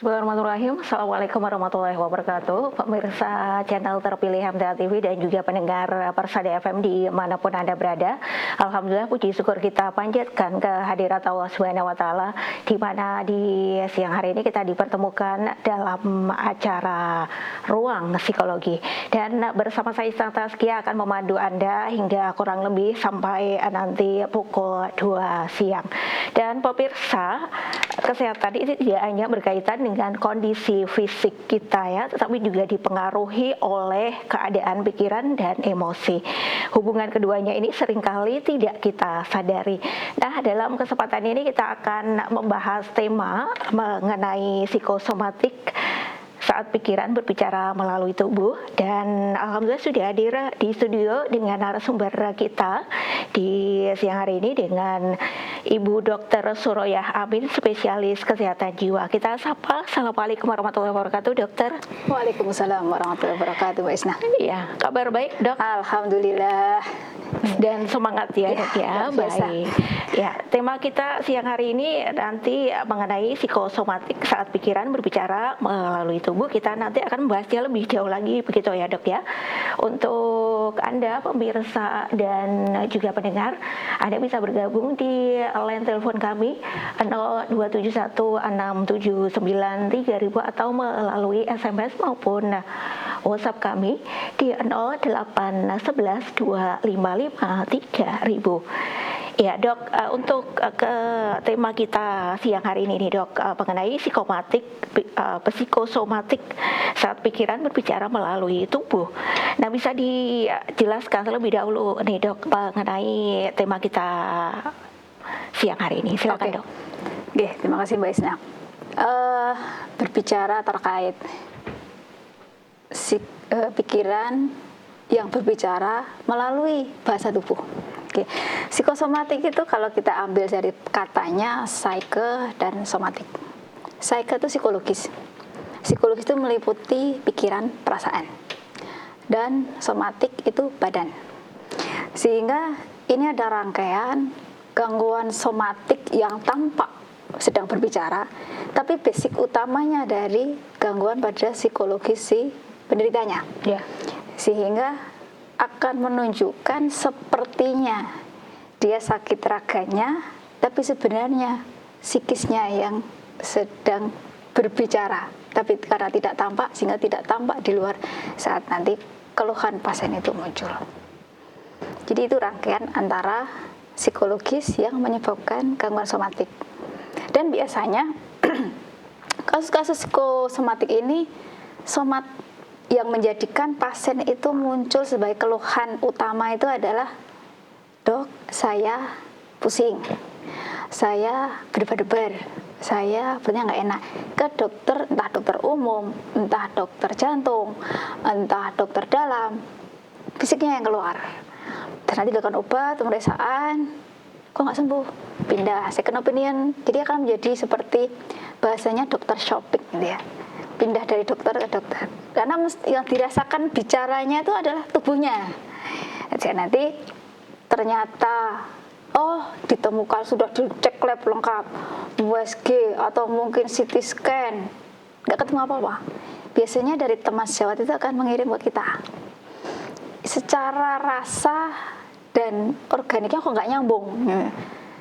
Bismillahirrahmanirrahim. Assalamualaikum warahmatullahi wabarakatuh. Pemirsa channel terpilih MTA TV dan juga pendengar Persada FM dimanapun Anda berada. Alhamdulillah, puji syukur kita panjatkan kehadirat Allah Subhanahu wa Ta'ala, di mana di siang hari ini kita dipertemukan dalam acara Ruang Psikologi. Dan bersama saya Isna Taskia akan memandu Anda hingga kurang lebih sampai nanti pukul 2 siang. Dan pemirsa, kesehatan ini tidak hanya berkaitan dengan kondisi fisik kita ya, tetapi juga dipengaruhi oleh keadaan pikiran dan emosi. Hubungan keduanya ini seringkali tidak kita sadari. Nah, dalam kesempatan ini kita akan membahas tema mengenai psikosomatik saat pikiran berbicara melalui tubuh, dan alhamdulillah sudah hadir di studio dengan narasumber kita di siang hari ini dengan Ibu Dr. Suroyah Amin, spesialis kesehatan jiwa. Kita sapa. Assalamualaikum warahmatullahi wabarakatuh, dokter. Waalaikumsalam warahmatullahi wabarakatuh, Mbak Isna. Ya, kabar baik, dok? Alhamdulillah. Dan semangat ya, dok ya. Baik. Ya, tema kita siang hari ini nanti mengenai psikosomatik saat pikiran berbicara melalui tubuh. Kita nanti akan membahasnya lebih jauh lagi, begitu ya, dok ya. Untuk Anda pemirsa dan juga pendengar, Anda bisa bergabung di line telepon kami 02716793000 atau melalui SMS maupun WhatsApp kami di 08112553000. Ya, dok, untuk ke tema kita siang hari ini nih, dok, mengenai psikosomatik saat pikiran berbicara melalui tubuh. Nah, bisa dijelaskan terlebih dahulu nih, dok, mengenai tema kita siang hari ini. Silakan, dok. Oke, terima kasih, Mbak Isna. Berbicara terkait pikiran yang berbicara melalui bahasa tubuh. Oke. Psikosomatik itu kalau kita ambil dari katanya psyche dan somatik. Psyche itu psikologis. Psikologis itu meliputi pikiran, perasaan. Dan somatik itu badan. Sehingga ini ada rangkaian gangguan somatik yang tampak sedang berbicara, tapi basic utamanya dari gangguan pada psikologis si penderitanya. Ya. Sehingga akan menunjukkan sepertinya dia sakit raganya, tapi sebenarnya psikisnya yang sedang berbicara, tapi karena tidak tampak sehingga tidak tampak di luar saat nanti keluhan pasien itu muncul. Jadi itu rangkaian antara psikologis yang menyebabkan gangguan somatik. Dan biasanya kasus-kasus psikosomatik ini yang menjadikan pasien itu muncul sebagai keluhan utama itu adalah, dok, saya pusing, saya berdebar-debar, saya perutnya nggak enak, ke dokter, entah dokter umum, entah dokter jantung, entah dokter dalam, fisiknya yang keluar. Dan nanti dilakukan obat, pemeriksaan, kok nggak sembuh, pindah second opinion. Jadi akan menjadi seperti bahasanya dokter shopping gitu ya, pindah dari dokter ke dokter, karena yang dirasakan bicaranya itu adalah tubuhnya. Jadi nanti ternyata ditemukan sudah dicek lab lengkap, USG atau mungkin CT scan, nggak ketemu apa-apa. Biasanya dari teman sejawat itu akan mengirim ke kita. Secara rasa dan organiknya kok nggak nyambung.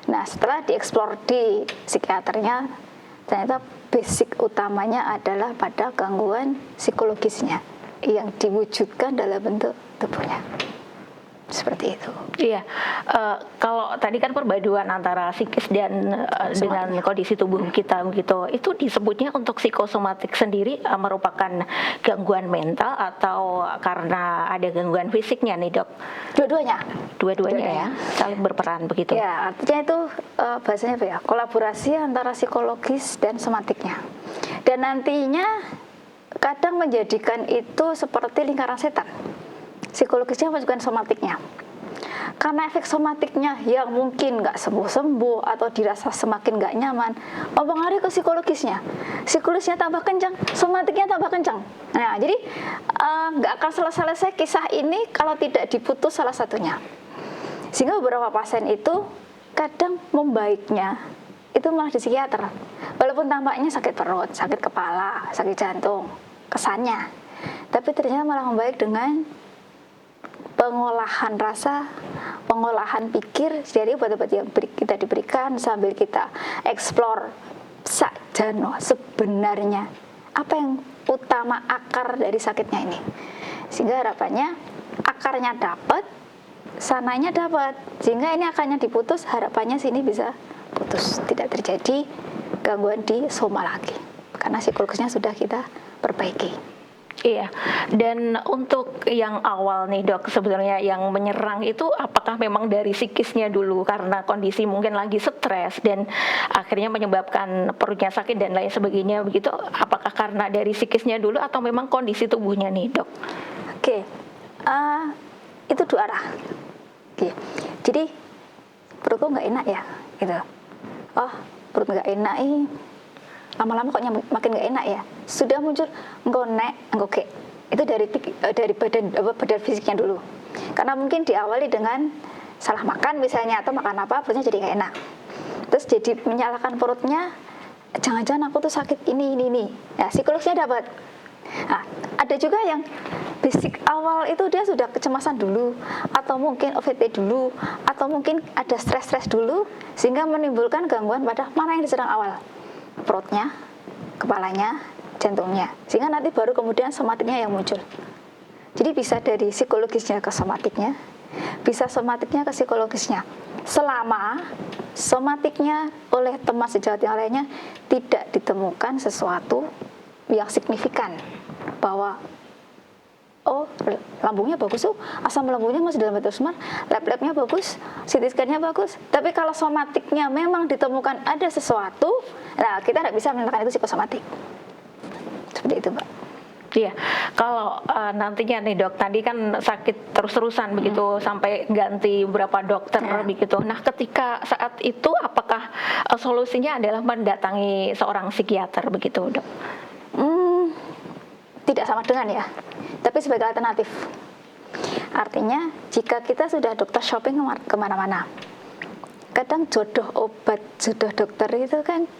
Nah, setelah dieksplor di psikiaternya, ternyata basic utamanya adalah pada gangguan psikologisnya yang diwujudkan dalam bentuk tubuhnya. Seperti itu. Iya, kalau tadi kan perpaduan antara psikis dan dengan kondisi tubuh kita begitu, itu disebutnya untuk psikosomatik sendiri merupakan gangguan mental atau karena ada gangguan fisiknya nih, dok? Dua-duanya ya, saling berperan begitu. Ya, artinya itu bahasanya apa ya? Kolaborasi antara psikologis dan somatiknya. Dan nantinya kadang menjadikan itu seperti lingkaran setan. Psikologisnya bukan somatiknya, karena efek somatiknya yang mungkin nggak sembuh-sembuh atau dirasa semakin nggak nyaman mempengaruhi ke psikologisnya. Psikologisnya tambah kencang, somatiknya tambah kencang. Nah, jadi nggak akan selesai kisah ini kalau tidak diputus salah satunya. Sehingga beberapa pasien itu kadang membaiknya itu malah di psikiater. Walaupun tampaknya sakit perut, sakit kepala, sakit jantung, kesannya. Tapi ternyata malah membaik dengan pengolahan rasa, pengolahan pikir dari obat-obat yang kita diberikan sambil kita explore sakjano sebenarnya apa yang utama akar dari sakitnya ini. Sehingga harapannya akarnya dapat, sananya dapat. Sehingga ini akarnya diputus, harapannya sini bisa putus, tidak terjadi gangguan di soma lagi karena psikologisnya sudah kita perbaiki. Iya, dan untuk yang awal nih dok, sebenarnya yang menyerang itu apakah memang dari psikisnya dulu karena kondisi mungkin lagi stres dan akhirnya menyebabkan perutnya sakit dan lain sebagainya begitu, apakah karena dari psikisnya dulu atau memang kondisi tubuhnya nih dok? Oke, itu dua arah. Oke. Jadi perutku nggak enak ya, gitu. Oh, perut nggak enak lama-lama kok makin nggak enak ya. Sudah muncul nggonek, nggoke. Itu dari badan fisiknya dulu. Karena mungkin diawali dengan salah makan misalnya atau makan apa perutnya jadi nggak enak. Terus jadi menyalahkan perutnya, jangan-jangan aku tuh sakit ini. Ya, psikologisnya dapat. Nah, ada juga yang basic awal itu dia sudah kecemasan dulu, atau mungkin OVT dulu, atau mungkin ada stres dulu, sehingga menimbulkan gangguan pada mana yang diserang awal, perutnya, kepalanya, jantungnya, sehingga nanti baru kemudian somatiknya yang muncul. Jadi bisa dari psikologisnya ke somatiknya, bisa somatiknya ke psikologisnya, selama somatiknya oleh teman sejawat yang lainnya tidak ditemukan sesuatu yang signifikan bahwa oh lambungnya bagus tuh, asam lambungnya masih dalam batas normal, lab-labnya bagus, CT scan-nya bagus. Tapi kalau somatiknya memang ditemukan ada sesuatu, nah kita tidak bisa menyatakan itu psikosomatik. Seperti itu, Mbak. Iya, kalau nantinya nih dok, tadi kan sakit terus-terusan begitu sampai ganti beberapa dokter begitu. Nah, ketika saat itu apakah solusinya adalah mendatangi seorang psikiater begitu, dok? Tidak sama dengan ya, tapi sebagai alternatif. Artinya jika kita sudah dokter shopping kemana-mana, kadang jodoh obat, jodoh dokter itu kan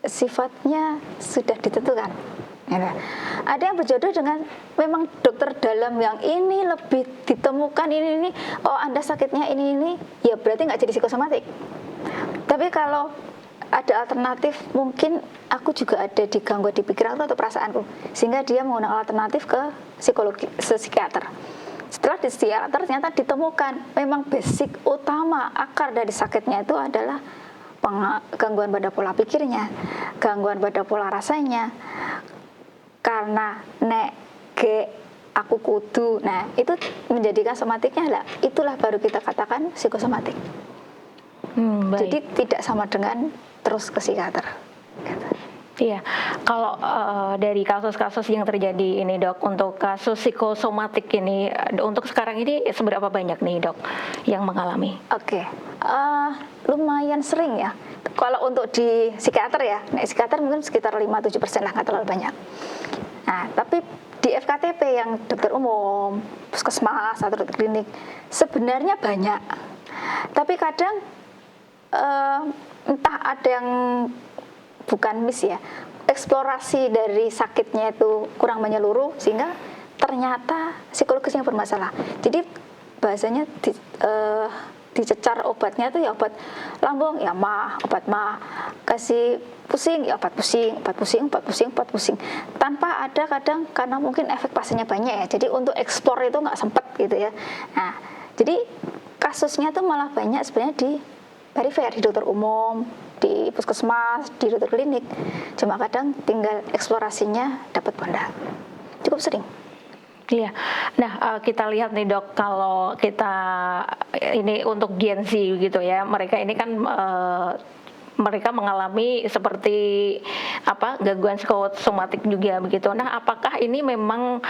sifatnya sudah ditentukan. Ada yang berjodoh dengan memang dokter dalam yang ini lebih ditemukan ini, oh Anda sakitnya ini, ya berarti nggak jadi psikosomatik. Tapi kalau ada alternatif, mungkin aku juga ada di gangguan di pikiranku atau perasaanku, sehingga dia menggunakan alternatif ke psikiater. Setelah di psikiater ternyata ditemukan memang basic utama akar dari sakitnya itu adalah gangguan pada pola pikirnya, gangguan pada pola rasanya, karena nek ge aku kudu. Nah, itu menjadikan somatiknya lah. Itulah baru kita katakan psikosomatik. Jadi tidak sama dengan terus ke psikiater. Iya, kalau dari kasus-kasus yang terjadi ini dok, untuk kasus psikosomatik ini, untuk sekarang ini seberapa banyak nih dok yang mengalami? Oke, lumayan sering ya. Kalau untuk di psikiater ya, psikiater mungkin sekitar 5-7% lah, nggak terlalu banyak. Nah, tapi di FKTP yang dokter umum, puskesmas atau dokter klinik sebenarnya banyak. Tapi kadang entah ada yang bukan miss ya, eksplorasi dari sakitnya itu kurang menyeluruh sehingga ternyata psikologisnya bermasalah. Jadi bahasanya dicecar obatnya itu ya obat lambung ya obat kasih pusing ya obat pusing tanpa ada kadang karena mungkin efek pasiennya banyak ya, jadi untuk eksplor itu nggak sempet gitu ya. Nah, jadi kasusnya tuh malah banyak sebenarnya di perifer, di dokter umum, di puskesmas, di dokter klinik. Cuma kadang tinggal eksplorasinya dapat benda. Cukup sering. Iya, nah kita lihat nih dok, kalau kita ini untuk Gen Z gitu ya, mereka ini kan mereka mengalami seperti gangguan psikosomatik juga begitu. Nah, apakah ini memang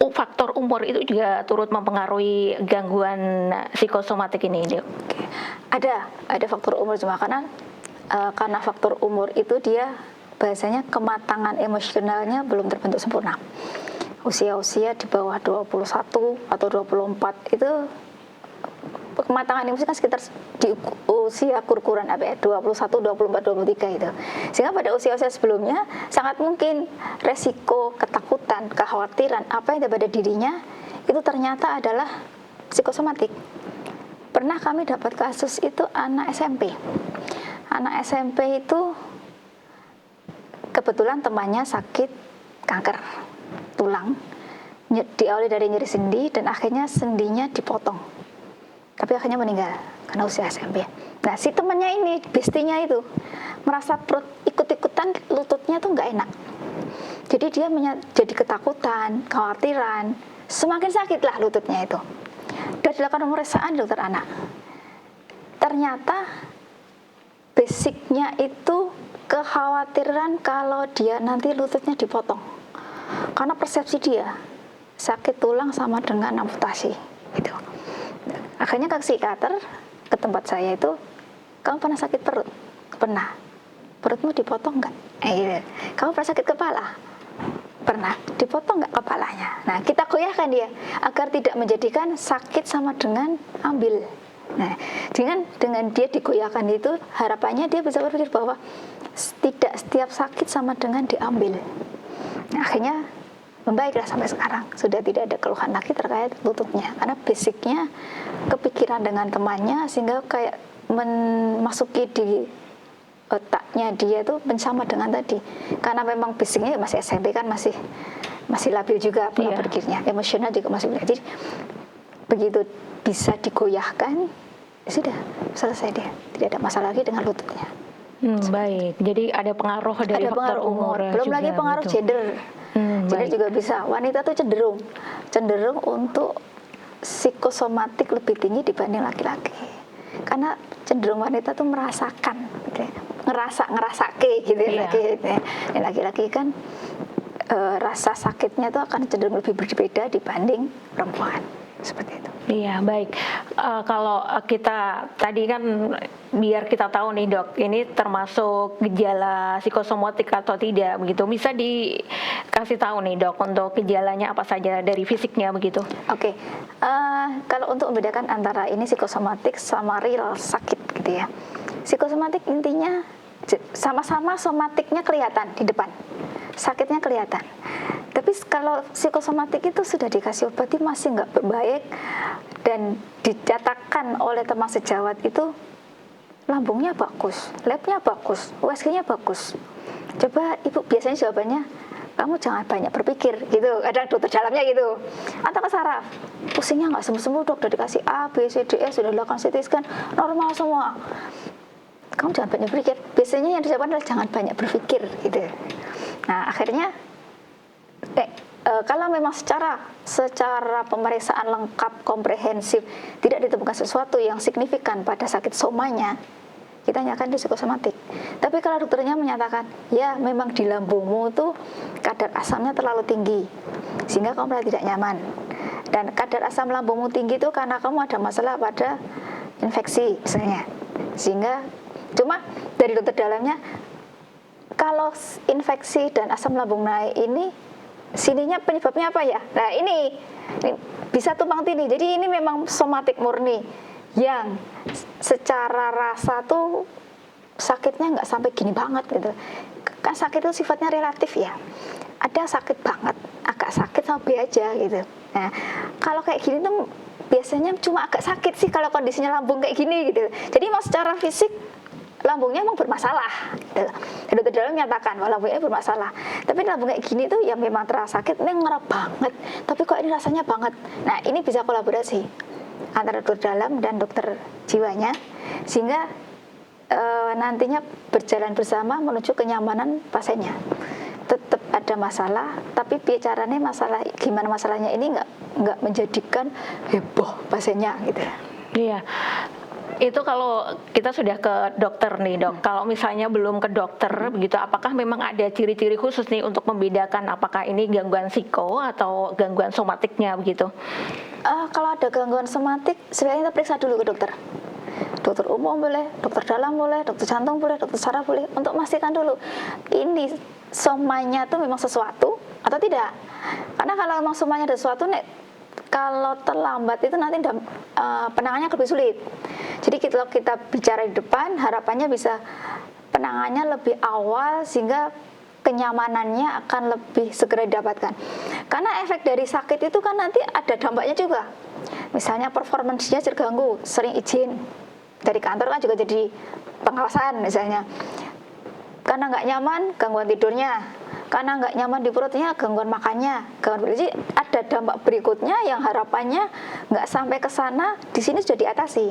faktor umur itu juga turut mempengaruhi gangguan psikosomatik ini, dok? Ada faktor umur, cuma karena faktor umur itu dia bahasanya kematangan emosionalnya belum terbentuk sempurna. Usia di bawah 21 atau 24 itu kematangan emosi kan sekitar di usia kurkuran apa ya, 21, 24, 23 itu. Sehingga pada usia-usia sebelumnya sangat mungkin resiko ketakutan, kekhawatiran apa yang ada pada dirinya itu ternyata adalah psikosomatik. Pernah kami dapat kasus itu anak SMP. Anak SMP itu kebetulan temannya sakit kanker tulang, diawali dari nyeri sendi dan akhirnya sendinya dipotong, tapi akhirnya meninggal karena usia SMP. Nah si temannya ini, bestinya itu merasa perut ikut-ikutan, lututnya tuh nggak enak, jadi dia jadi ketakutan, khawatiran, semakin sakit lah lututnya itu. Sudah dilakukan pemeriksaan dokter anak, ternyata basicnya itu kekhawatiran kalau dia nanti lututnya dipotong, karena persepsi dia sakit tulang sama dengan amputasi gitu. Akhirnya ke psikiater, ke tempat saya itu, kamu pernah sakit perut? Pernah. Perutmu dipotong nggak? Gitu. Kamu pernah sakit kepala? Pernah. Dipotong nggak kepalanya? Nah kita goyahkan dia agar tidak menjadikan sakit sama dengan ambil. Nah dengan dia digoyahkan itu, harapannya dia bisa berpikir bahwa tidak setiap sakit sama dengan diambil. Nah, akhirnya membaiklah sampai sekarang, sudah tidak ada keluhan lagi terkait lututnya, karena basicnya kepikiran dengan temannya sehingga kayak memasuki di otaknya dia itu sama dengan tadi, karena memang basicnya masih SMP kan, masih labil juga pola pikirnya, emosional juga masih labil. Jadi begitu bisa digoyahkan, sudah selesai dia, tidak ada masalah lagi dengan lututnya. Baik, jadi ada pengaruh dari faktor umur, belum juga, lagi pengaruh gitu. gender. Gender juga bisa. Wanita tuh cenderung untuk psikosomatik lebih tinggi dibanding laki-laki, karena cenderung wanita tuh merasakan, gitu ya. ngerasake gitu ya. Laki-laki kan rasa sakitnya tuh akan cenderung lebih berbeda dibanding perempuan. Seperti itu. Iya, baik. Kalau kita tadi kan, biar kita tahu nih dok, ini termasuk gejala psikosomatik atau tidak begitu, bisa dikasih tahu nih dok untuk gejalanya apa saja dari fisiknya begitu? Oke. Kalau untuk membedakan antara ini psikosomatik sama real sakit gitu ya. Psikosomatik intinya sama-sama somatiknya kelihatan di depan, sakitnya kelihatan. Tapi kalau psikosomatik itu sudah dikasih obat masih nggak baik dan dicatatkan oleh teman sejawat itu lambungnya bagus, labnya bagus, USG-nya bagus. Coba ibu biasanya jawabannya, kamu jangan banyak berpikir gitu, ada dokter dalamnya gitu. Atau ke saraf, pusingnya nggak sembuh-sembuh dok, udah dikasih A, B, C, D, E, sudah dilakukan CT scan, normal semua. Kamu jangan banyak berpikir. Biasanya yang dijawabkan adalah jangan banyak berpikir gitu. Nah akhirnya kalau memang secara pemeriksaan lengkap komprehensif tidak ditemukan sesuatu yang signifikan pada sakit somanya, kita nyatakan di psikosomatik. Tapi kalau dokternya menyatakan ya memang di lambungmu tuh kadar asamnya terlalu tinggi sehingga kamu merasa tidak nyaman, dan kadar asam lambungmu tinggi itu karena kamu ada masalah pada infeksi misalnya, sehingga cuma dari dokter dalamnya kalau infeksi dan asam lambung naik ini sininya penyebabnya apa ya? Nah ini bisa tumpang tindih. Jadi ini memang somatik murni yang secara rasa tuh sakitnya nggak sampai gini banget gitu. Kan sakit itu sifatnya relatif ya. Ada yang sakit banget, agak sakit sama B aja gitu. Nah kalau kayak gini tuh biasanya cuma agak sakit sih kalau kondisinya lambung kayak gini gitu. Jadi emang secara fisik lambungnya emang bermasalah gitu. Dan dokter dalam menyatakan bahwa lambungnya bermasalah, tapi lambung kayak gini tuh yang memang terasa sakit, ini ngerap banget, tapi kok ini rasanya banget. Nah ini bisa kolaborasi antara dokter dalam dan dokter jiwanya, sehingga nantinya berjalan bersama menuju kenyamanan pasiennya. Tetap ada masalah, tapi bicaranya masalah gimana masalahnya ini nggak menjadikan heboh pasiennya gitu. Iya. Itu kalau kita sudah ke dokter nih dok, kalau misalnya belum ke dokter begitu, apakah memang ada ciri-ciri khusus nih untuk membedakan apakah ini gangguan psiko atau gangguan somatiknya begitu? Kalau ada gangguan somatik, sebaiknya kita periksa dulu ke dokter. Dokter umum boleh, dokter dalam boleh, dokter jantung boleh, dokter saraf boleh, untuk memastikan dulu ini somanya tuh memang sesuatu atau tidak. Karena kalau memang somanya ada sesuatu nih, kalau terlambat itu nanti penanganannya lebih sulit. Jadi kalau kita bicara di depan, harapannya bisa penanganannya lebih awal sehingga kenyamanannya akan lebih segera didapatkan. Karena efek dari sakit itu kan nanti ada dampaknya juga. Misalnya performansinya terganggu, sering izin dari kantor kan juga jadi pengawasan misalnya. Karena nggak nyaman, gangguan tidurnya. Karena nggak nyaman di perutnya, gangguan makannya. Jadi ada dampak berikutnya yang harapannya nggak sampai ke sana, di sini sudah diatasi.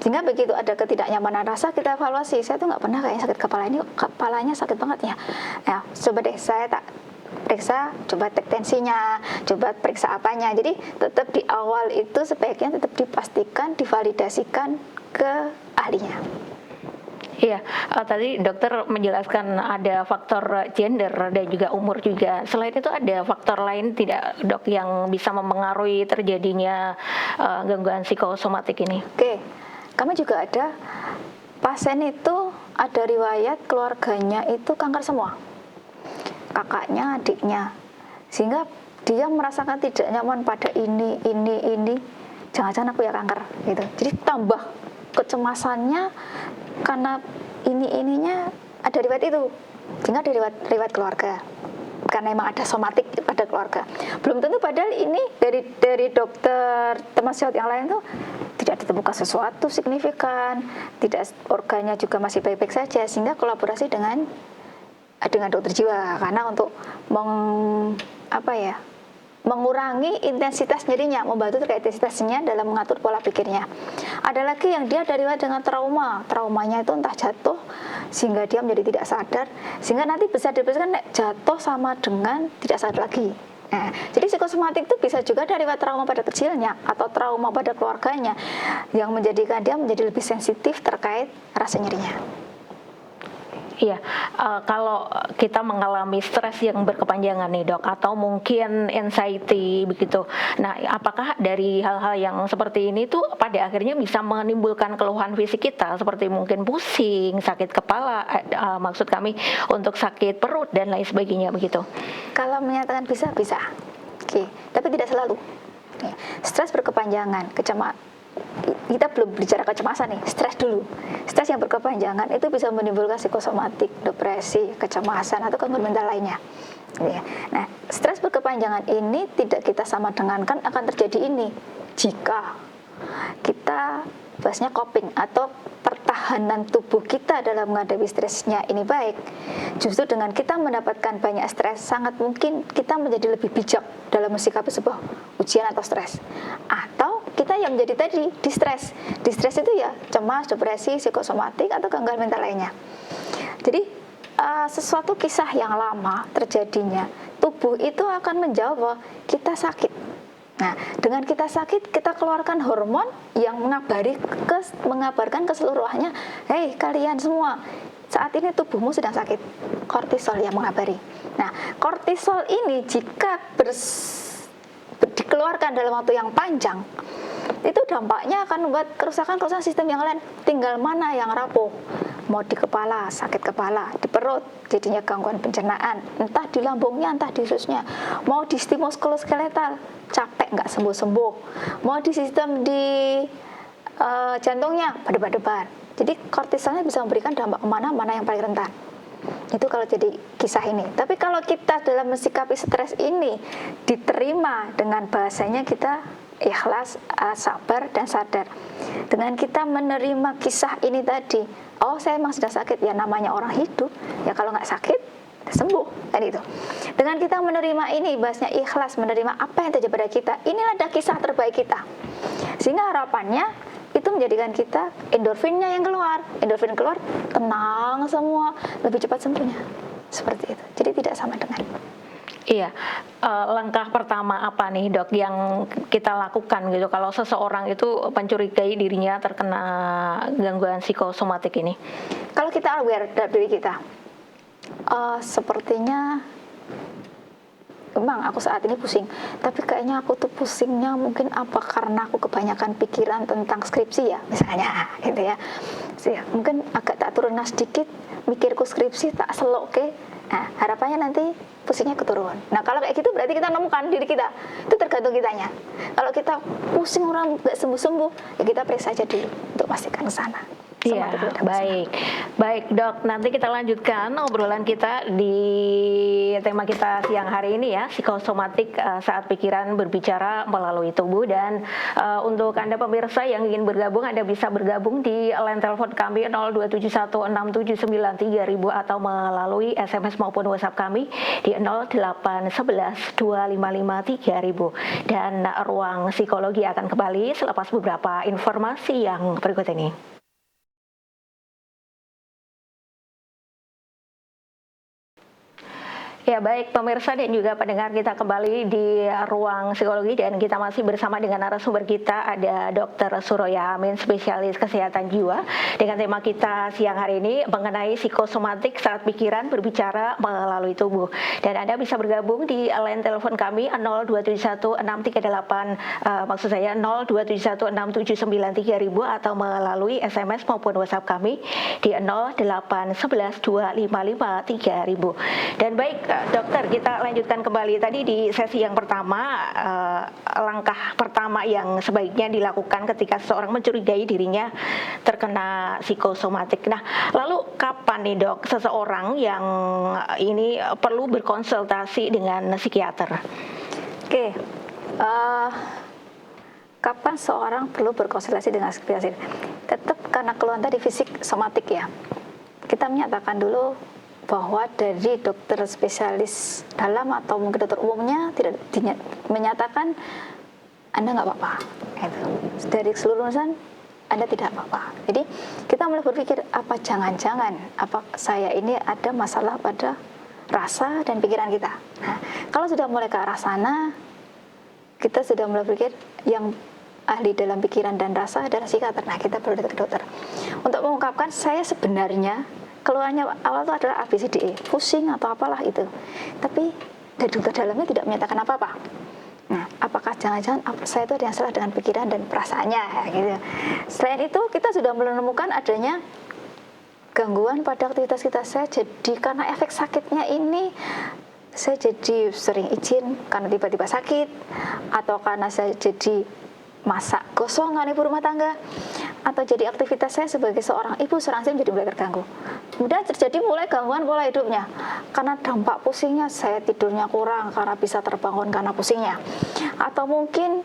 Sehingga begitu ada ketidaknyamanan rasa, kita evaluasi. Saya tuh nggak pernah kayak sakit kepala, ini kepalanya sakit banget ya. Nah, coba deh saya tak periksa, coba cek tensinya, coba periksa apanya. Jadi tetap di awal itu sebaiknya tetap dipastikan, divalidasikan ke ahlinya. Iya, tadi dokter menjelaskan ada faktor gender dan juga umur juga. Selain itu ada faktor lain tidak dok yang bisa memengaruhi terjadinya gangguan psikosomatik ini? Oke, kami juga ada pasien itu ada riwayat keluarganya itu kanker semua, kakaknya, adiknya, sehingga dia merasakan tidak nyaman pada ini, jangan-jangan aku ya kanker gitu. Jadi tambah kecemasannya karena ininya ada riwayat itu, sehingga ada riwayat keluarga. Karena memang ada somatik pada keluarga. Belum tentu padahal ini dari dokter teman sejawat yang lain tuh tidak ditemukan sesuatu signifikan, tidak organnya juga masih baik-baik saja, sehingga kolaborasi dengan dokter jiwa karena untuk mengurangi intensitas nyerinya, membantu terkait intensitasnya dalam mengatur pola pikirnya. Ada lagi yang dia dari dengan traumanya itu entah jatuh sehingga dia menjadi tidak sadar, sehingga nanti bisa dipisahkan jatuh sama dengan tidak sadar lagi. Nah, jadi psikosomatik itu bisa juga dari trauma pada kecilnya atau trauma pada keluarganya yang menjadikan dia menjadi lebih sensitif terkait rasa nyerinya. Iya, kalau kita mengalami stres yang berkepanjangan nih dok, atau mungkin anxiety begitu. Nah, apakah dari hal-hal yang seperti ini tuh pada akhirnya bisa menimbulkan keluhan fisik kita, seperti mungkin pusing, sakit kepala, maksud kami untuk sakit perut dan lain sebagainya begitu? Kalau menyatakan bisa, oke, tapi tidak selalu. Stres berkepanjangan, kita belum bicara kecemasan nih, stres dulu. Stres yang berkepanjangan itu bisa menimbulkan psikosomatik, depresi, kecemasan atau gangguan mental lainnya. Nah, stres berkepanjangan ini tidak kita sama dengankan akan terjadi ini jika kita bahasnya coping atau pertahanan tubuh kita dalam menghadapi stresnya ini baik. Justru dengan kita mendapatkan banyak stres, sangat mungkin kita menjadi lebih bijak dalam mensikapi sebuah ujian atau stres. Atau kita yang menjadi tadi distres. Distres itu ya cemas, depresi, psikosomatik atau gangguan mental lainnya. Jadi sesuatu kisah yang lama terjadinya, tubuh itu akan menjawab bahwa kita sakit. Nah, dengan kita sakit, kita keluarkan hormon yang mengabarkan keseluruhannya, hei kalian semua, saat ini tubuhmu sedang sakit. Kortisol yang mengabari. Nah, kortisol ini jika dikeluarkan dalam waktu yang panjang, itu dampaknya akan membuat kerusakan sistem yang lain. Tinggal mana yang rapuh. Mau di kepala, sakit kepala, di perut, jadinya gangguan pencernaan, entah di lambungnya, entah di ususnya. Mau di sistem muskuloskeletal, capek nggak sembuh-sembuh. Mau di sistem di jantungnya, berdebar-debar. Jadi kortisolnya bisa memberikan dampak kemana, mana yang paling rentan. Itu kalau jadi kisah ini. Tapi kalau kita dalam mensikapi stres ini diterima dengan bahasanya kita ikhlas, sabar dan sadar. Dengan kita menerima kisah ini tadi, oh saya emang sudah sakit, ya namanya orang hidup, ya kalau nggak sakit sembuh kan itu. Dengan kita menerima ini, bahasnya ikhlas, menerima apa yang terjadi pada kita, inilah dah kisah terbaik kita. Sehingga harapannya itu menjadikan kita endorfinnya yang keluar, endorfin keluar, tenang semua, lebih cepat sembuhnya. Seperti itu. Jadi tidak sama dengan. Iya, langkah pertama apa nih dok yang kita lakukan gitu kalau seseorang itu mencurigai dirinya terkena gangguan psikosomatik ini? Kalau kita aware dari diri kita, sepertinya memang aku saat ini pusing, tapi kayaknya aku tuh pusingnya mungkin apa karena aku kebanyakan pikiran tentang skripsi ya, misalnya gitu ya. Mungkin agak tak turun sedikit, mikirku skripsi tak selok ke Nah, harapannya nanti pusingnya keturun. Nah, kalau kayak gitu berarti kita nemukan diri kita. Itu tergantung kitanya. Kalau kita pusing orang nggak sembuh-sembuh, ya kita periksa aja dulu untuk pastikan ke sana. Iya, baik. Baik, Dok. Nanti kita lanjutkan obrolan kita di tema kita siang hari ini ya, psikosomatik saat pikiran berbicara melalui tubuh. Dan untuk Anda pemirsa yang ingin bergabung, Anda bisa bergabung di line telepon kami 02716793000 atau melalui SMS maupun WhatsApp kami di 08112553.000. Dan ruang psikologi akan kembali selepas beberapa informasi yang berikut ini. Ya, baik pemirsa dan juga pendengar, kita kembali di ruang psikologi dan kita masih bersama dengan narasumber kita, ada Dr. Suroya Amin, spesialis kesehatan jiwa, dengan tema kita siang hari ini mengenai psikosomatik saat pikiran berbicara melalui tubuh. Dan Anda bisa bergabung di line telepon kami 0271638 maksud saya 02716793000 atau melalui SMS maupun WhatsApp kami di 08112553.000. Dan baik dokter, kita lanjutkan kembali tadi di sesi yang pertama, langkah pertama yang sebaiknya dilakukan ketika seseorang mencurigai dirinya terkena psikosomatik. Nah, lalu kapan nih dok seseorang yang ini perlu berkonsultasi dengan psikiater? Oke, kapan seorang perlu berkonsultasi dengan psikiater? Tetap karena keluhan tadi fisik somatik ya. Kita menyatakan dulu bahwa dari dokter spesialis dalam atau mungkin dokter umumnya tidak menyatakan Anda nggak apa-apa. Dari keseluruhan Anda tidak apa-apa. Jadi kita mulai berpikir, apa jangan-jangan apa saya ini ada masalah pada rasa dan pikiran kita. Nah, kalau sudah mulai ke arah sana, kita sudah mulai berpikir yang ahli dalam pikiran dan rasa adalah psikiater. Nah, kita perlu datang ke dokter untuk mengungkapkan saya sebenarnya keluhannya awal itu adalah ABCDE, pusing atau apalah itu. Tapi dari dokter dalamnya tidak menyatakan apa-apa. Nah, apakah jangan-jangan saya itu ada yang salah dengan pikiran dan perasaannya, gitu. Selain itu, kita sudah menemukan adanya gangguan pada aktivitas kita. Saya jadi karena efek sakitnya ini, saya jadi sering izin karena tiba-tiba sakit, atau karena saya jadi masak gosongan ibu rumah tangga, atau jadi aktivitas saya sebagai seorang ibu sering jadi mulai terganggu. Kemudian terjadi mulai gangguan pola hidupnya karena dampak pusingnya, saya tidurnya kurang karena bisa terbangun karena pusingnya, atau mungkin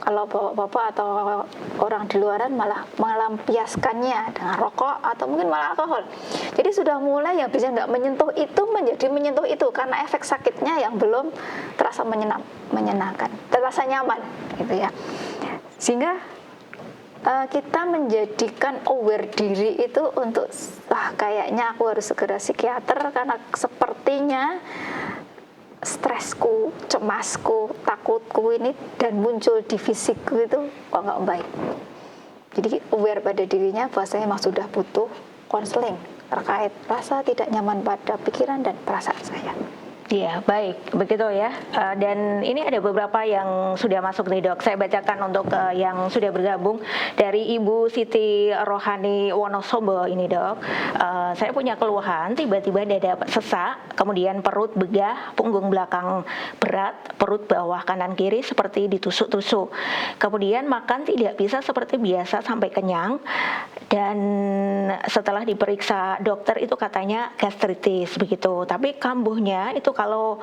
kalau bapak-bapak atau orang di luaran malah melampiaskannya dengan rokok atau mungkin malah alkohol. Jadi sudah mulai yang bisa nggak menyentuh itu menjadi menyentuh itu karena efek sakitnya yang belum terasa menyenangkan, terasa nyaman, gitu ya. Sehingga kita menjadikan aware diri itu untuk kayaknya aku harus segera psikiater karena sepertinya stresku, cemasku, takutku ini dan muncul di fisikku itu nggak baik. Jadi aware pada dirinya bahwa saya memang sudah butuh konseling terkait rasa tidak nyaman pada pikiran dan perasaan saya. Iya, baik, begitu ya. Dan ini ada beberapa yang sudah masuk nih dok. Saya bacakan untuk yang sudah bergabung dari Ibu Siti Rohani Wonosobo ini dok. Saya punya keluhan, tiba-tiba dada sesak, kemudian perut begah, punggung belakang berat, perut bawah kanan kiri seperti ditusuk-tusuk. Kemudian makan tidak bisa seperti biasa sampai kenyang. Dan setelah diperiksa dokter itu katanya gastritis begitu. Tapi kambuhnya itu kalau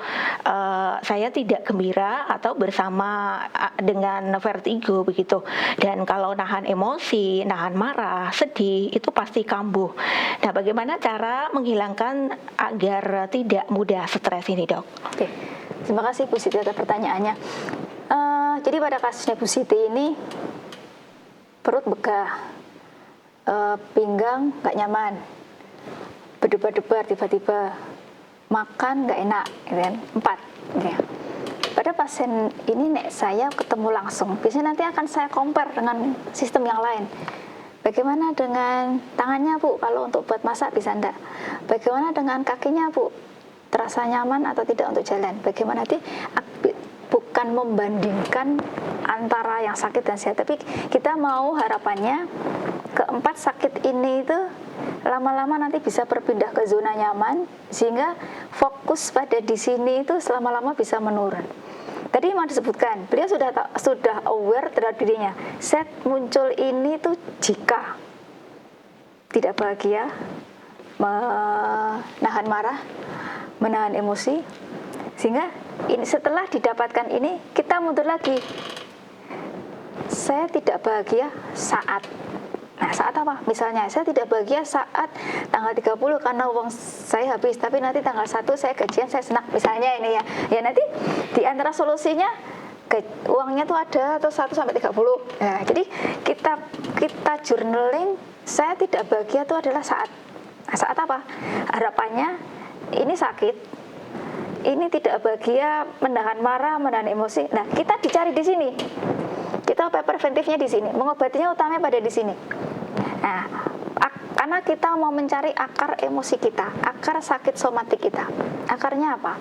saya tidak gembira atau bersama dengan vertigo begitu. Dan kalau nahan emosi, nahan marah, sedih itu pasti kambuh. Nah, bagaimana cara menghilangkan agar tidak mudah stres ini, dok? Oke, terima kasih Bu Siti atas pertanyaannya. Jadi pada kasusnya Bu Siti ini perut begah, pinggang nggak nyaman, berdebar-debar tiba-tiba, makan nggak enak, gitu kan. 4 gitu ya. Pada pasien ini saya ketemu langsung, biasanya nanti akan saya compare dengan sistem yang lain. Bagaimana dengan tangannya Bu, kalau untuk buat masak bisa enggak? Bagaimana dengan kakinya Bu, terasa nyaman atau tidak untuk jalan? Bagaimana nanti, bukan membandingkan antara yang sakit dan sehat, tapi kita mau harapannya keempat sakit ini itu lama-lama nanti bisa berpindah ke zona nyaman, sehingga fokus pada di sini itu selama-lama bisa menurun. Tadi memang disebutkan, beliau sudah aware terhadap dirinya. Set muncul ini tuh jika tidak bahagia, menahan marah, menahan emosi, sehingga ini setelah didapatkan ini kita mundur lagi. Saya tidak bahagia saat. Nah, saat apa? Misalnya saya tidak bahagia saat tanggal 30 karena uang saya habis, tapi nanti tanggal 1 saya gajian, saya senang. Misalnya ini ya. Ya nanti di antara solusinya uangnya tuh ada atau 1 sampai 30. Nah, jadi kita journaling saya tidak bahagia itu adalah saat. Nah, saat apa? Harapannya ini sakit. Ini tidak bahagia, menahan marah, menahan emosi. Nah, kita dicari di sini. Kita upaya preventifnya di sini, mengobatinya utamanya pada di sini. Nah, karena kita mau mencari akar emosi kita, akar sakit somatik kita. Akarnya apa?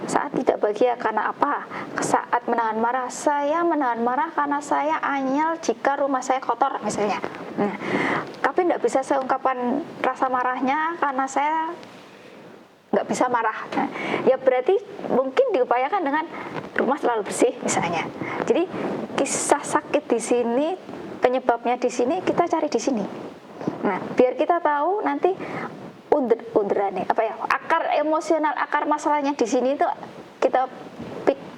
Saat tidak bahagia karena apa? Saat menahan marah, saya menahan marah karena saya anyel jika rumah saya kotor misalnya. Nah, tapi tidak bisa saya ungkapkan rasa marahnya karena saya nggak bisa marah. Nah, ya berarti mungkin diupayakan dengan rumah selalu bersih misalnya. Jadi kisah sakit di sini, penyebabnya di sini, kita cari di sini. Nah, biar kita tahu nanti akar emosional, akar masalahnya di sini itu kita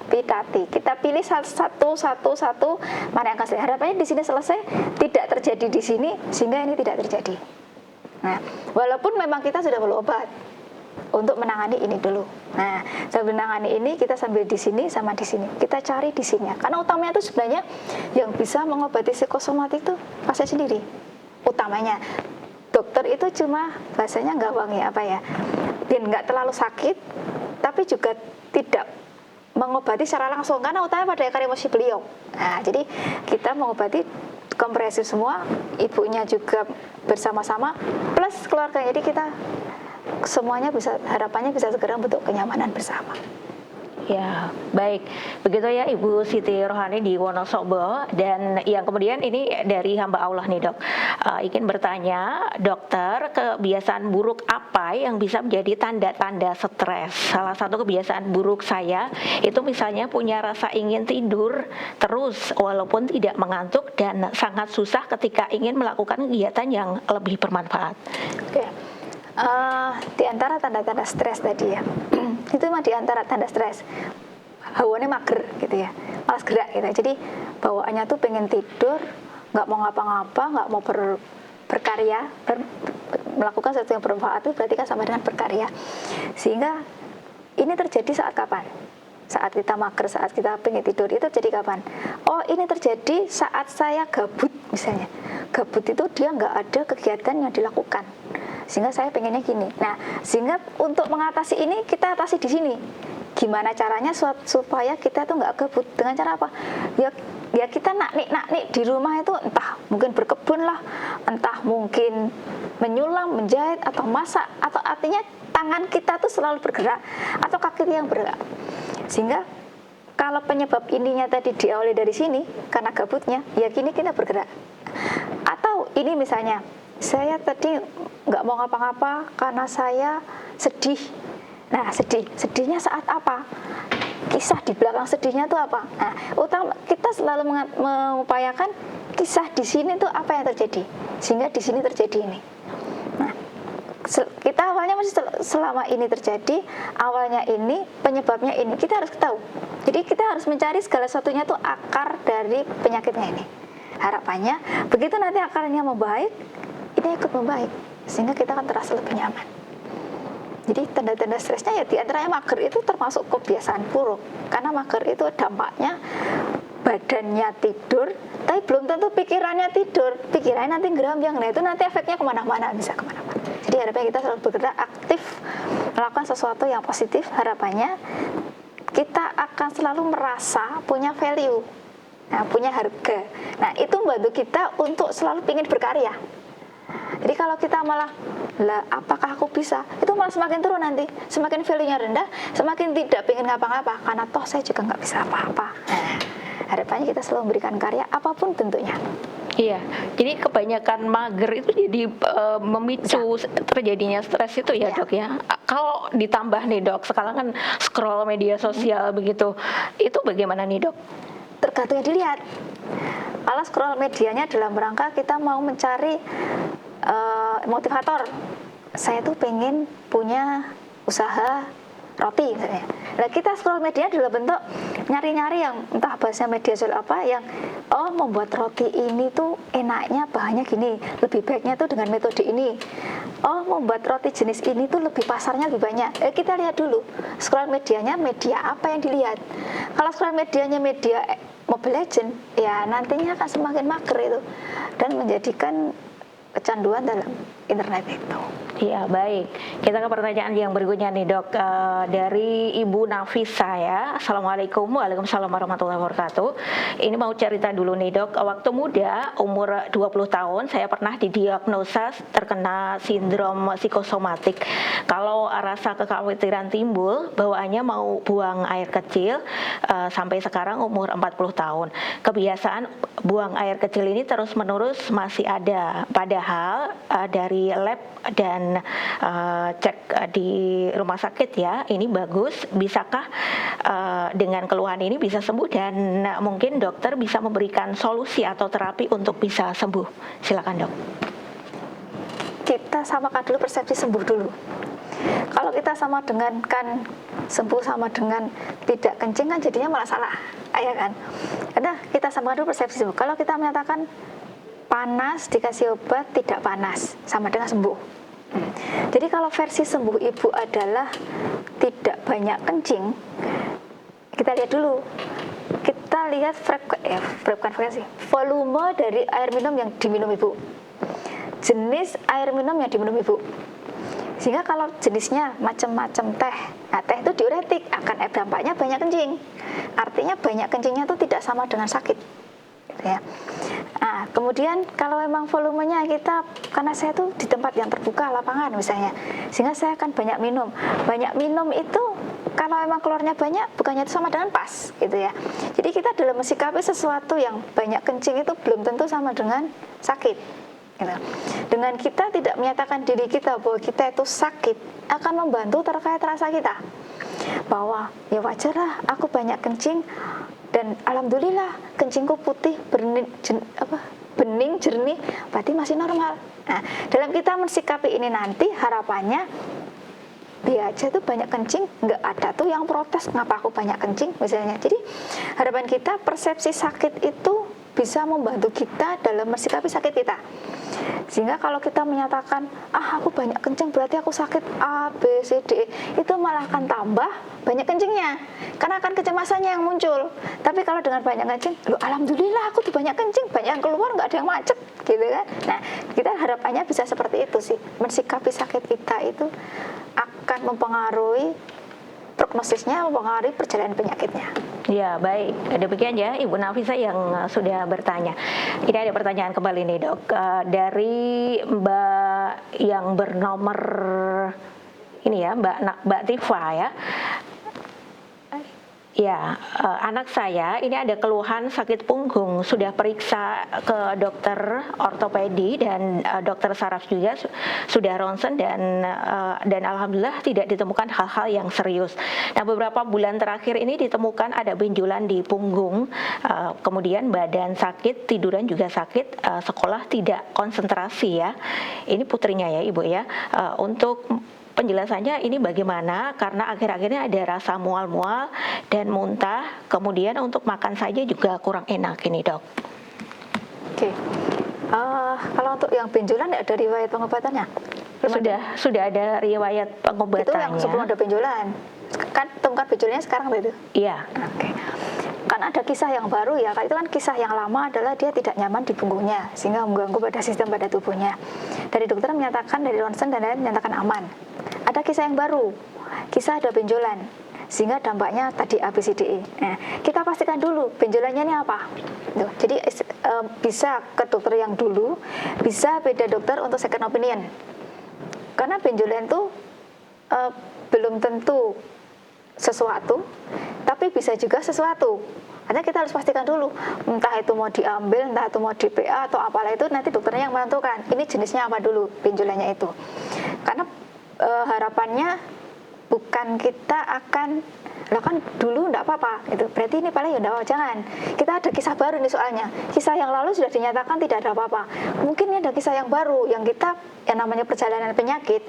pitati, kita pilih satu mana yang akan selesai. Harapannya di sini selesai, tidak terjadi di sini, sehingga ini tidak terjadi. Nah, walaupun memang kita sudah perlu obat untuk menangani ini dulu. Nah, sambil menangani ini kita sambil di sini sama di sini. Kita cari di sini. Karena utamanya itu sebenarnya yang bisa mengobati psikosomatik itu pasien sendiri. Utamanya dokter itu cuma bahasanya gampang ya biar nggak terlalu sakit, tapi juga tidak mengobati secara langsung karena utamanya pada akar emosi beliau. Nah, jadi kita mengobati komprehensif semua, ibunya juga bersama-sama plus keluarga. Jadi kita semuanya harapannya bisa segera bentuk kenyamanan bersama. Ya, baik. Begitu ya Ibu Siti Rohani di Wonosobo. Dan yang kemudian ini dari hamba Allah nih dok, ingin bertanya dokter, kebiasaan buruk apa yang bisa menjadi tanda-tanda stres? Salah satu kebiasaan buruk saya itu misalnya punya rasa ingin tidur terus walaupun tidak mengantuk dan sangat susah ketika ingin melakukan kegiatan yang lebih bermanfaat. Oke. Di antara tanda-tanda stres tadi ya, itu mah di antara tanda stres, hawaannya mager gitu ya, malas gerak gitu. Jadi bawaannya tuh pengen tidur, nggak mau ngapa-ngapa, nggak mau berkarya, melakukan sesuatu yang bermanfaat itu berarti kan sama dengan berkarya. Sehingga ini terjadi saat kapan? Saat kita mager, saat kita pengen tidur, itu terjadi kapan? Oh, ini terjadi saat saya gabut misalnya. Gabut itu dia nggak ada kegiatan yang dilakukan, sehingga saya pengennya gini. Nah, sehingga untuk mengatasi ini kita atasi di sini. Gimana caranya supaya kita tuh nggak gabut? Dengan cara apa? Ya kita naknik di rumah itu, entah mungkin berkebun lah, entah mungkin menyulam, menjahit atau masak, atau artinya tangan kita tuh selalu bergerak atau kaki yang bergerak. Sehingga kalau penyebab ininya tadi diawali dari sini karena gabutnya, ya gini kita bergerak. Atau ini misalnya saya tadi nggak mau ngapa-ngapa karena saya sedih. Nah, sedihnya saat apa? Kisah di belakang sedihnya itu apa? Nah, kita selalu mengupayakan kisah di sini itu apa yang terjadi, sehingga di sini terjadi ini. Nah, kita awalnya masih selama ini terjadi, awalnya ini, penyebabnya ini, kita harus tahu. Jadi kita harus mencari segala satunya itu akar dari penyakitnya ini. Harapannya begitu nanti akarnya membaik, ini ikut membaik, sehingga kita akan terasa lebih nyaman. Jadi tanda-tanda stresnya ya diantaranya mager itu termasuk kebiasaan buruk, karena mager itu dampaknya badannya tidur, tapi belum tentu pikirannya tidur, pikirannya nanti gerambyang. Nah itu nanti efeknya kemana-mana, bisa kemana-mana. Jadi harapannya kita selalu bergerak aktif, melakukan sesuatu yang positif. Harapannya kita akan selalu merasa punya value, nah, punya harga. Nah itu membantu kita untuk selalu ingin berkarya. Jadi kalau kita malah, apakah aku bisa? Itu malah semakin turun nanti, semakin value-nya rendah, semakin tidak pengen ngapa-ngapa, karena toh saya juga nggak bisa apa-apa. Nah, harapannya kita selalu memberikan karya apapun bentuknya. Iya, jadi kebanyakan mager itu jadi memicu terjadinya stres itu ya, Iya. Dok ya. Kalau ditambah nih, Dok, sekarang kan scroll media sosial begitu, itu bagaimana nih, Dok? Tergantung yang dilihat. Kalau scroll medianya dalam rangka kita mau mencari motivator, saya tuh pengen punya usaha roti misalnya. Nah, kita scroll media dalam bentuk nyari-nyari yang entah bahasa media sosial apa yang membuat roti ini tuh enaknya bahannya gini, lebih baiknya tuh dengan metode ini. Membuat roti jenis ini tuh lebih pasarnya lebih banyak. Kita lihat dulu scroll medianya media apa yang dilihat. Kalau scroll medianya media Mobile Legend, ya nantinya akan semakin mager itu dan menjadikan kecanduan dalam internet itu. Iya, baik. Kita ke pertanyaan yang berikutnya nih, Dok. Dari Ibu Nafisa ya. Assalamualaikum. Waalaikumsalam warahmatullahi wabarakatuh. Ini mau cerita dulu nih, Dok. Waktu muda, umur 20 tahun, saya pernah didiagnosa terkena sindrom psikosomatik. Kalau rasa kekhawatiran timbul, bawaannya mau buang air kecil, sampai sekarang umur 40 tahun. Kebiasaan buang air kecil ini terus-menerus masih ada. Padahal dari lab dan cek di rumah sakit ya, ini bagus. Bisakah dengan keluhan ini bisa sembuh dan mungkin dokter bisa memberikan solusi atau terapi untuk bisa sembuh? Silakan, Dok. Kita samakan dulu persepsi sembuh dulu. Kalau kita sama dengan kan sembuh sama dengan tidak kencing kan jadinya malah salah, ya kan? Karena kita samakan dulu persepsi sembuh. Kalau kita menyatakan panas dikasih obat tidak panas sama dengan sembuh. Jadi kalau versi sembuh ibu adalah tidak banyak kencing, kita lihat dulu. Kita lihat frekuensi, volume dari air minum yang diminum ibu, jenis air minum yang diminum ibu. Sehingga kalau jenisnya macam-macam teh, nah teh itu diuretik, akan dampaknya banyak kencing. Artinya banyak kencingnya itu tidak sama dengan sakit. Ya. Nah, kemudian kalau memang volumenya kita, karena saya tuh di tempat yang terbuka lapangan misalnya, sehingga saya akan banyak minum. Banyak minum itu kalau memang keluarnya banyak, bukannya itu sama dengan pas, gitu ya. Jadi kita dalam mensikapi sesuatu yang banyak kencing itu belum tentu sama dengan sakit. Gitu. Dengan kita tidak menyatakan diri kita bahwa kita itu sakit, akan membantu terkait rasa kita bahwa ya wajar lah aku banyak kencing dan alhamdulillah kencingku putih bening jernih, berarti masih normal. Nah, dalam kita mensikapi ini nanti harapannya dia aja tuh banyak kencing, nggak ada tuh yang protes kenapa aku banyak kencing misalnya. Jadi harapan kita persepsi sakit itu bisa membantu kita dalam mensikapi sakit kita. Sehingga kalau kita menyatakan aku banyak kencing berarti aku sakit A, B, C, D, itu malah akan tambah banyak kencingnya karena akan kecemasannya yang muncul. Tapi kalau dengan banyak kencing, alhamdulillah aku tuh banyak kencing, banyak yang keluar, nggak ada yang macet gitu kan. Nah, kita harapannya bisa seperti itu sih. Mensikapi sakit kita itu akan mempengaruhi prognosisnya, mempengaruhi perjalanan penyakitnya. Ya, baik. Demikian ya Ibu Nafisa yang sudah bertanya. Ini ada pertanyaan kembali nih, Dok. Dari Mbak yang bernomor ini ya, Mbak Tifa ya. Ya, anak saya ini ada keluhan sakit punggung, sudah periksa ke dokter ortopedi dan dokter saraf juga, sudah ronsen dan alhamdulillah tidak ditemukan hal-hal yang serius. Nah, beberapa bulan terakhir ini ditemukan ada benjolan di punggung, kemudian badan sakit, tiduran juga sakit, sekolah tidak konsentrasi ya. Ini putrinya ya Ibu ya. Untuk penjelasannya ini bagaimana, karena akhir-akhirnya ada rasa mual-mual dan muntah, kemudian untuk makan saja juga kurang enak ini, Dok. Oke. Kalau untuk yang benjolan ada riwayat pengobatannya? Sudah ada riwayat pengobatannya. Itu yang sebelum ada benjolan. Kan temukan benjolannya sekarang itu? Iya. Oke. Kan ada kisah yang baru ya, itu kan kisah yang lama adalah dia tidak nyaman di punggungnya sehingga mengganggu pada sistem pada tubuhnya. Dari dokter menyatakan, dari ronsen dan lain menyatakan aman. Ada kisah yang baru, kisah ada benjolan sehingga dampaknya tadi ABCDE. Nah, kita pastikan dulu benjolannya ini apa. Tuh, jadi bisa ke dokter yang dulu, bisa beda dokter untuk second opinion. Karena benjolan itu belum tentu sesuatu, tapi bisa juga sesuatu. Artinya kita harus pastikan dulu, entah itu mau diambil, entah itu mau di PA atau apalah itu, nanti dokternya yang menentukan ini jenisnya apa dulu benjolannya itu. Karena harapannya bukan kita akan lah kan dulu enggak apa-apa gitu, berarti ini paling ya enggak apa, jangan. Kita ada kisah baru nih soalnya, kisah yang lalu sudah dinyatakan tidak ada apa-apa, mungkin ini ada kisah yang baru yang kita, yang namanya perjalanan penyakit,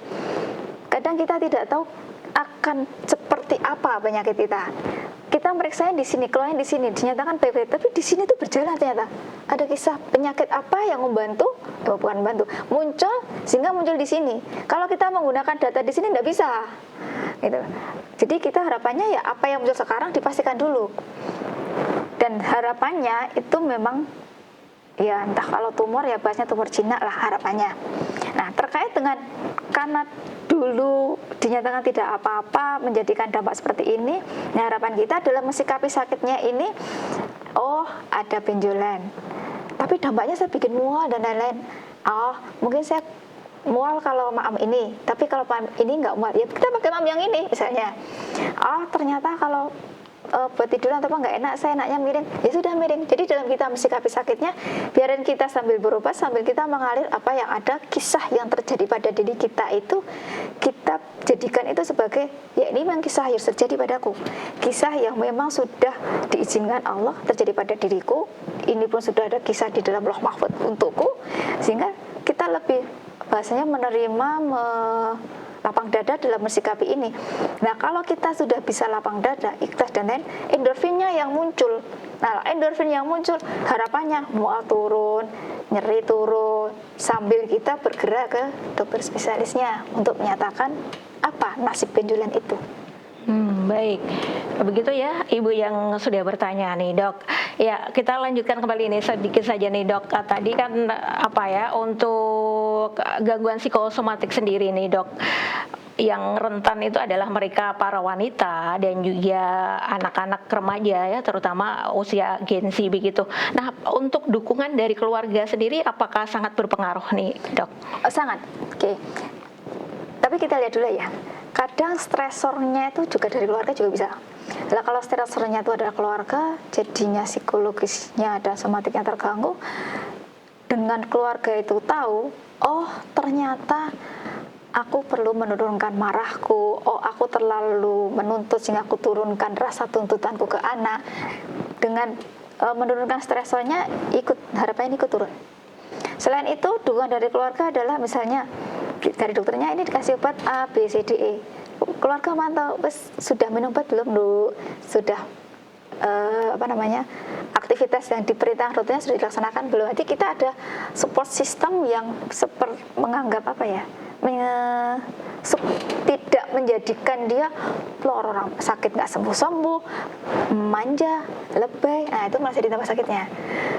kadang kita tidak tahu akan seperti apa penyakit kita. Kita meriksa di sini, keluarnya di sini, dinyatakan baik-baik, tapi di sini tuh berjalan ternyata. Ada kisah penyakit apa yang membantu, bukan membantu, muncul sehingga muncul di sini. Kalau kita menggunakan data di sini nggak bisa, gitu. Jadi kita harapannya ya apa yang muncul sekarang dipastikan dulu. Dan harapannya itu memang ya entah kalau tumor ya bahasnya tumor jinak lah harapannya. Nah terkait dengan karena dulu dinyatakan tidak apa-apa menjadikan dampak seperti ini, nah harapan kita adalah mensikapi sakitnya ini, oh ada benjolan, tapi dampaknya saya bikin mual dan lain-lain. Oh mungkin saya mual kalau maam ini, tapi kalau maam ini nggak mual, ya kita pakai maam yang ini misalnya. Oh ternyata kalau buat tiduran atau apa nggak enak, saya enaknya miring, ya sudah miring. Jadi dalam kita mensikapi sakitnya, biarin kita sambil berobat, sambil kita mengalir apa yang ada, kisah yang terjadi pada diri kita itu kita jadikan itu sebagai ya ini memang kisah yang terjadi padaku, kisah yang memang sudah diizinkan Allah terjadi pada diriku, ini pun sudah ada kisah di dalam Lauh Mahfuz untukku, sehingga kita lebih bahasanya menerima lapang dada dalam mensikapi ini. Nah kalau kita sudah bisa lapang dada, ikhlas dan lain, endorfinnya yang muncul. Nah endorfin yang muncul harapannya mual turun, nyeri turun, sambil kita bergerak ke dokter spesialisnya untuk menyatakan apa nasib benjolan itu. Baik, begitu ya Ibu yang sudah bertanya nih Dok. Ya kita lanjutkan kembali ini sedikit saja nih Dok. Tadi kan apa ya untuk gangguan psikosomatik sendiri nih Dok, yang rentan itu adalah mereka para wanita dan juga anak-anak remaja ya, terutama usia Gen Z begitu. Nah untuk dukungan dari keluarga sendiri apakah sangat berpengaruh nih Dok? Sangat, oke. Tapi kita lihat dulu ya, kadang stresornya itu juga dari keluarga juga bisa. Nah, kalau stresornya itu adalah keluarga, jadinya psikologisnya dan somatiknya terganggu. Dengan keluarga itu tahu, oh ternyata aku perlu menurunkan marahku, oh aku terlalu menuntut sehingga aku turunkan rasa tuntutanku ke anak. Dengan menurunkan stresornya, harapannya ikut turun. Selain itu, dukungan dari keluarga adalah misalnya dari dokternya ini dikasih obat A, B, C, D, E. Keluarga mantau, sudah minum obat belum, Bu? Sudah aktivitas yang diperintahkan dokternya sudah dilaksanakan belum? Jadi kita ada support system yang menganggap apa ya? Tidak menjadikan dia pelor orang sakit nggak sembuh-sembuh, manja, lebay, nah itu masih ditambah sakitnya.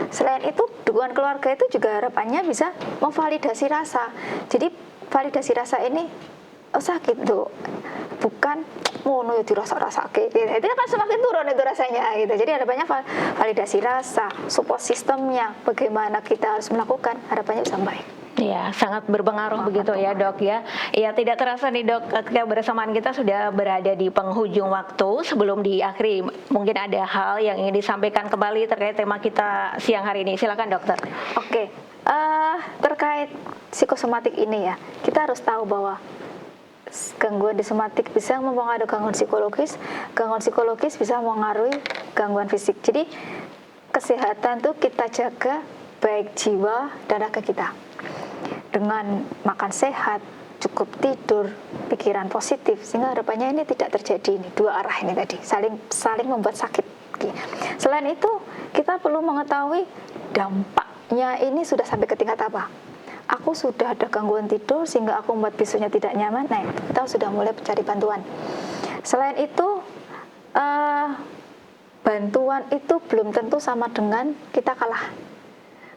Selain itu dukungan keluarga itu juga harapannya bisa memvalidasi rasa. Jadi validasi rasa ini sakit tuh, bukan ngono ya dirasa-rasa sakit. Itu kan semakin turun itu rasanya gitu. Jadi harapannya validasi rasa, support sistemnya, bagaimana kita harus melakukan, harapannya bisa baik. Ya, sangat berpengaruh begitu ya Dok ya. Ya tidak terasa nih Dok, kebersamaan kita sudah berada di penghujung waktu. Sebelum diakhiri, mungkin ada hal yang ingin disampaikan kembali terkait tema kita siang hari ini. Silakan dokter. Oke, terkait psikosomatik ini ya, kita harus tahu bahwa gangguan di somatik bisa mempengaruhi gangguan psikologis bisa mempengaruhi gangguan fisik. Jadi kesehatan tuh kita jaga baik jiwa dan raga kita. Dengan makan sehat, cukup tidur, pikiran positif, sehingga harapannya ini tidak terjadi ini dua arah ini tadi, saling membuat sakit. Selain itu, kita perlu mengetahui dampaknya ini sudah sampai ke tingkat apa. Aku sudah ada gangguan tidur sehingga aku membuat besoknya tidak nyaman. Nah, kita sudah mulai mencari bantuan. Selain itu, bantuan itu belum tentu sama dengan kita kalah.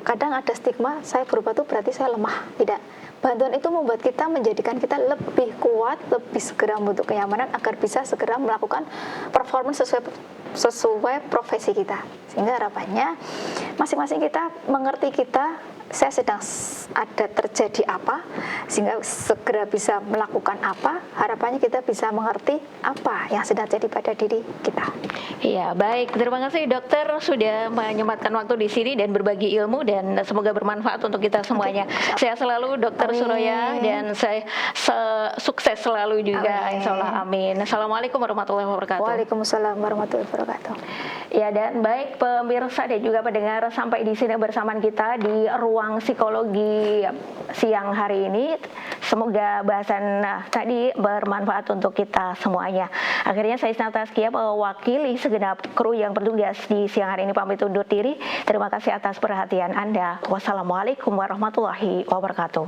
Kadang ada stigma, saya berubah itu berarti saya lemah. Tidak. Bantuan itu membuat kita, menjadikan kita lebih kuat, lebih segera membentuk kenyamanan agar bisa segera melakukan performance sesuai profesi kita. Sehingga harapannya masing-masing kita mengerti kita saya sedang ada terjadi apa, sehingga segera bisa melakukan apa. Harapannya kita bisa mengerti apa yang sedang terjadi pada diri kita. Iya, baik. Terima kasih dokter sudah menyempatkan waktu di sini dan berbagi ilmu, dan semoga bermanfaat untuk kita semuanya. Sehat selalu Dokter Amin. Suroya, dan saya sukses selalu juga. Amin. Insya Allah, amin. Assalamualaikum warahmatullahi wabarakatuh. Waalaikumsalam warahmatullahi wabarakatuh. Ya, dan baik pemirsa dan juga pendengar, sampai di sini bersamaan kita di Ruang Psikologi siang hari ini. Semoga bahasan tadi bermanfaat untuk kita semuanya. Akhirnya saya Isna Taskia mewakili segenap kru yang bertugas di siang hari ini pamit undur diri. Terima kasih atas perhatian Anda. Wassalamualaikum warahmatullahi wabarakatuh.